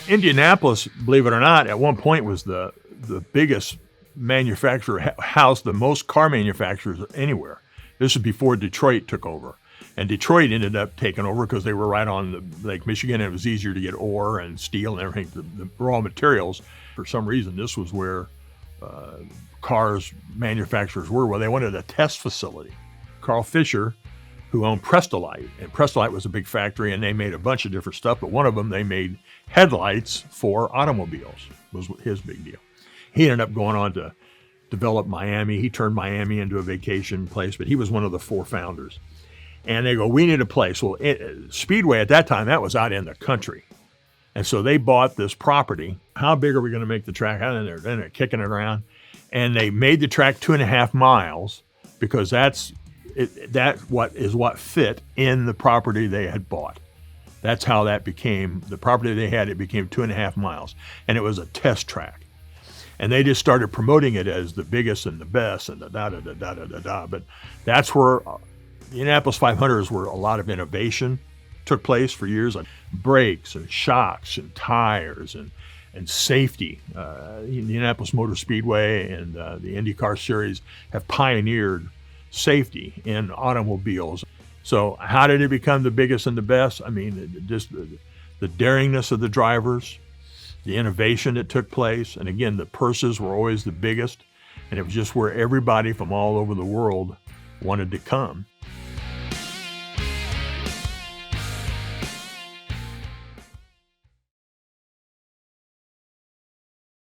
Indianapolis, believe it or not, at one point was the biggest manufacturer, housed the most car manufacturers anywhere. This is before Detroit took over. And Detroit ended up taking over because they were right on the Lake Michigan, and it was easier to get ore and steel and everything, the raw materials. For some reason, this was where cars manufacturers were. Well, they wanted a test facility. Carl Fisher, who owned Prestolite, and Prestolite was a big factory, and they made a bunch of different stuff, but one of them, they made headlights for automobiles, was his big deal. He ended up going on to develop Miami. He turned Miami into a vacation place, but he was one of the four founders. And they go, we need a place. Well, Speedway at that time, that was out in the country. And so they bought this property. How big are we going to make the track? And they're kicking it around. And they made the track 2.5 miles because what fit in the property they had bought. That's how that became, the property they had, it became 2.5 miles. And it was a test track. And they just started promoting it as the biggest and the best and da-da-da-da-da-da-da. But that's where the Indianapolis 500 is where a lot of innovation took place for years, like brakes and shocks and tires and safety. The Indianapolis Motor Speedway and the IndyCar Series have pioneered safety in automobiles. So how did it become the biggest and the best? I mean, just the daringness of the drivers, the innovation that took place. And again, the purses were always the biggest. And it was just where everybody from all over the world wanted to come.